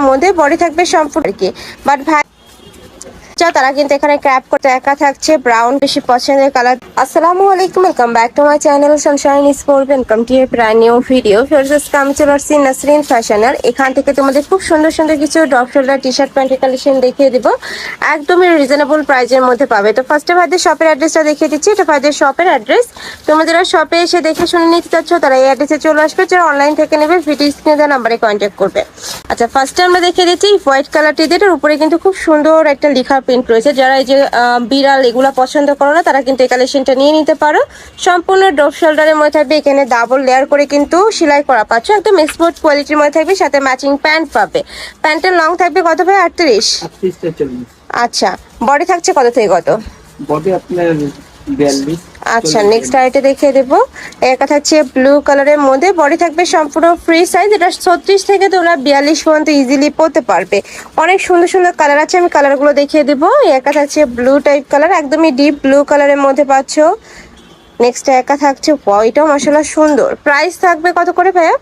মধ্যে বডি থাকবে সম্পূর্ণ আর কি। বাট ভাই তারা কিন্তু এখানে ক্র্যাপ করতে একা থাকছে, ব্রাউন বেশি পছন্দের কালার। আসসালামু আলাইকুম, welcome back to my channel Sunshine sport. Welcome to A brand new video. First আমি চলে আসছি নাসরিন ফ্যাশনের। এখান থেকে তোমাদের খুব সুন্দর সুন্দর কিছু ড্রপ শোল্ডার টি শার্ট প্যান্টের কালেকশন দেখিয়ে দিব, একদমই রিজনেবল প্রাইসের মধ্যে পাবে। তো ফার্স্টে ভাইদের শপের অ্যাড্রেসটা দেখিয়ে দিচ্ছি। এটা ভাইদের শপের অ্যাড্রেস। তোমরা যারা শপে এসে দেখে শুনে নিতে চাচ্ছ তারা এই অ্যাড্রেসে চলে আসবে, যারা অনলাইন থেকে নেবে ভিডিও স্ক্রিনে দেওয়া নাম্বারে কন্ট্যাক্ট করবে। আচ্ছা, ফার্স্টে আমরা দেখিয়ে দিচ্ছি হোয়াইট কালারটি দিয়ে, এটার উপরে কিন্তু খুব সুন্দর একটা লেখার প্রিন্ট রয়েছে। যারা এই যে বিড়াল এগুলা পছন্দ করো না তারা কিন্তু এই কালেকশনটা নিয়ে নিতে পারো। সম্পূর্ণ ড্রপ শোল্ডারের মধ্যে থাকবে, এখানে ডাবল লেয়ার করে কিন্তু সেলাই করা পাচ্ছ, একদম স্পোর্ট কোয়ালিটির মধ্যে থাকবে, সাথে ম্যাচিং প্যান্ট পাবে। প্যান্টের লং থাকবে কত ভাই? 38। আচ্ছা, বডি থাকছে কত থেকে কত? বডি আপনার 42। আচ্ছা, নেক্সট আইটে দেখিয়ে দেবো। একটা থাকছে ব্লু কালারের মধ্যে, বডি থাকবে সম্পূর্ণ ফ্রি সাইজ। এটা 36 থেকে তোমরা 42 পর্যন্ত ইজিলি পরতে পারবে। অনেক সুন্দর সুন্দর কালার আছে, আমি কালারগুলো দেখিয়ে দেবো। একটা থাকছে ব্লু টাইপ কালার, একদমই ডিপ ব্লু কালারের মধ্যে পাচ্ছ। নেক্সট একা থাকছে হোয়াইটও মাশাআল্লাহ সুন্দর। প্রাইস থাকবে কত করে ভাইয়া?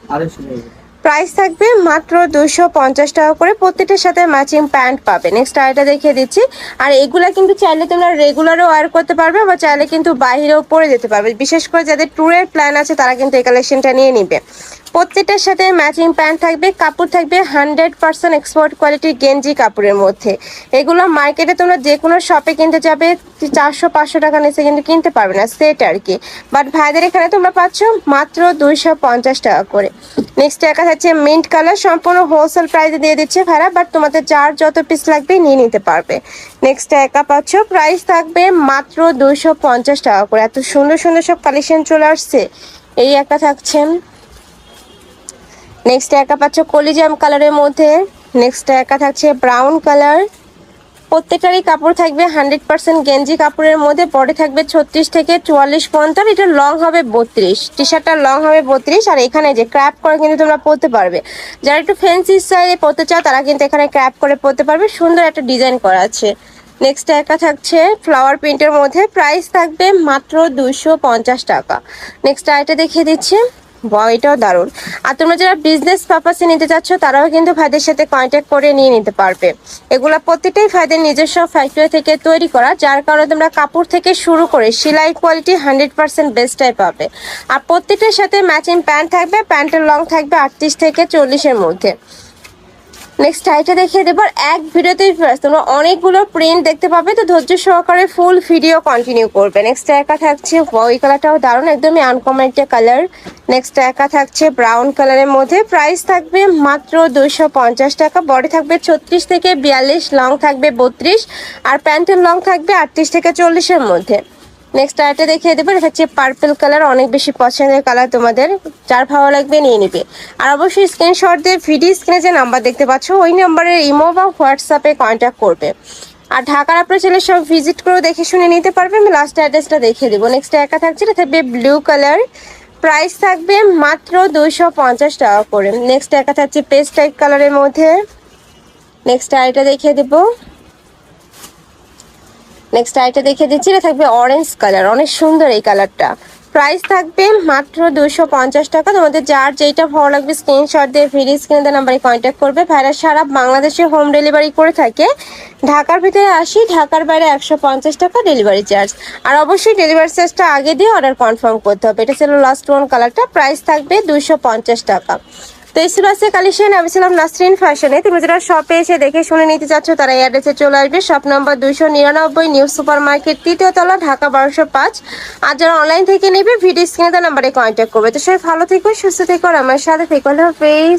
প্রাইস থাকবে মাত্র 250 টাকা করে, প্রত্যেকটার সাথে ম্যাচিং প্যান্ট পাবে। নেক্সট আইটা দেখিয়ে দিচ্ছি। আর এগুলা কিন্তু চাইলে তোমরা রেগুলারও ওয়্যার করতে পারবে, বা চাইলে কিন্তু বাইরেও পরে যেতে পারবে। বিশেষ করে যাদের ট্যুরের প্ল্যান আছে তারা কিন্তু এই কালেকশনটা নিয়ে নিবে। প্রত্যেকটার সাথে ম্যাচিং প্যান্ট থাকবে, কাপড় থাকবে 100% এক্সপোর্ট কোয়ালিটির গেঞ্জি কাপড়ের মধ্যে। এগুলো মার্কেটে তোমরা যে কোনো শপে কিনতে যাবে 400-500 টাকা নিচে কিন্তু কিনতে পারবে না, সেট আর কি। বাট ভাইদের এখানে তোমরা পাচ্ছ মাত্র 250 টাকা করে। নেক্সট একা হচ্ছে মিন্ট কালার, সম্পূর্ণ হোলসেল প্রাইসে দিয়ে দিচ্ছে ভাড়া, বাট তোমাদের যার যত পিস লাগবে নিয়ে নিতে পারবে। নেক্সট একা পাচ্ছ, প্রাইস থাকবে মাত্র 250 টাকা করে। এত সুন্দর সুন্দর সব কালেকশন চলে আসছে। এই একা থাকছেন। নেক্সট একা পাচ্ছ কলিজাম কালারের মধ্যে। নেক্সট একা থাকছে ব্রাউন কালার। প্রত্যেকটারই কাপড় থাকবে 100% গেঞ্জি কাপড়ের মধ্যে, বডি থাকবে 36 থেকে 44 পর্যন্ত। এটা লং হবে 32, টি শার্টটার লং হবে 32। আর এখানে যে ক্র্যাপ করে কিন্তু তোমরা পরতে পারবে। যারা একটু ফ্যান্সি স্টাইলে পরতে চাও তারা কিন্তু এখানে ক্র্যাপ করে পরতে পারবে, সুন্দর একটা ডিজাইন করা আছে। নেক্সট একা থাকছে ফ্লাওয়ার প্রিন্টের মধ্যে, প্রাইস থাকবে মাত্র 250 টাকা। নেক্সট আইটা দেখিয়ে দিচ্ছি। এটাও দারুণ। আর তোমরা যারা বিজনেস পারপাসে নিতে চাচ্ছ তারাও কিন্তু ভাইদের সাথে কন্ট্যাক্ট করে নিয়ে নিতে পারবে। এগুলা প্রত্যেকটাই ভাইদের নিজস্ব ফ্যাক্টরি থেকে তৈরি করা, যার কারণে তোমরা কাপড় থেকে শুরু করে সেলাই কোয়ালিটি 100% বেস্টটাই পাবে। আর প্রত্যেকটার সাথে ম্যাচিং প্যান্ট থাকবে, প্যান্টের লং থাকবে 38 থেকে 40-এর মধ্যে। নেক্সট আইটা দেখিয়ে দেবো। এক ভিডিওতেই তোমরা অনেকগুলো প্রিন্ট দেখতে পাবে, তো ধৈর্য সহকারে ফুল ভিডিও কন্টিনিউ করবে। নেক্সট একা থাকছে ওই কালারটাও দারুণ, একদমই আনকমন একটা কালার। নেক্সট একা থাকছে ব্রাউন কালারের মধ্যে, প্রাইস থাকবে মাত্র 250 টাকা। বডি থাকবে 36 থেকে 42, লং থাকবে 32, আর প্যান্টের লং থাকবে 38 থেকে 40-এর মধ্যে। নেক্সট আইটা দেখিয়ে দেবো। এটা হচ্ছে পার্পল কালার, অনেক বেশি পছন্দের কালার, তোমাদের যার ভালো লাগবে নিয়ে নিবে। আর অবশ্যই স্ক্রিনশট দিয়ে ভিডিও স্ক্রিনে যে নাম্বার দেখতে পাচ্ছ ওই নাম্বারে ইমো বা হোয়াটসঅ্যাপে কন্ট্যাক্ট করবে। আর ঢাকার আপনার ছেলে সব ভিজিট করে দেখে শুনে নিতে পারবে। আমি লাস্ট অ্যাড্রেসটা দেখিয়ে দেবো। নেক্সট একা থাকছে, এটা থাকবে ব্লু কালার, প্রাইস থাকবে মাত্র 250 টাকা করে। নেক্সট একা থাকছে পেস্ট টাইপ কালারের মধ্যে। নেক্সট আইটা দেখিয়ে দেবো। নেক্সট আইটা দেখিয়ে দিচ্ছি। এটা থাকবে অরেঞ্জ কালার, অনেক সুন্দর এই কালারটা। প্রাইস থাকবে মাত্র 250 টাকা। তোমাদের যার যেটা ভালো লাগবে স্ক্রিনশট দিয়ে ভিডিও স্ক্রিনে দেওয়া নাম্বারে কন্ট্যাক্ট করবে। ভাইরা সারা বাংলাদেশে হোম ডেলিভারি করে থাকে। ঢাকার ভিতরে 80, ঢাকার বাইরে 150 টাকা ডেলিভারি চার্জ। আর অবশ্যই ডেলিভারি চার্জটা আগে দিয়ে অর্ডার কনফার্ম করতে হবে। এটা ছিল লাস্ট ওয়ান কালারটা, প্রাইস থাকবে 250 টাকা। তো এই ছিল আজকে কালেকশন। আমি ছিলাম নাসরিন ফ্যাশনে। তুমি যারা শপে এসে দেখে শুনে নিতে চাচ্ছ তারা এই অ্যাড্রেসে চলে আসবে। Shop number 299, new super market, 3য় তলা, ঢাকা 1205। আর যারা অনলাইন থেকে নেবে ভিডিও স্ক্রিনে দেওয়া নাম্বারে কন্ট্যাক্ট করবে। তো সবাই ভালো থেকো, সুস্থ থেকো, আর আমার সাথে থেকো। আল্লাহ হাফেজ।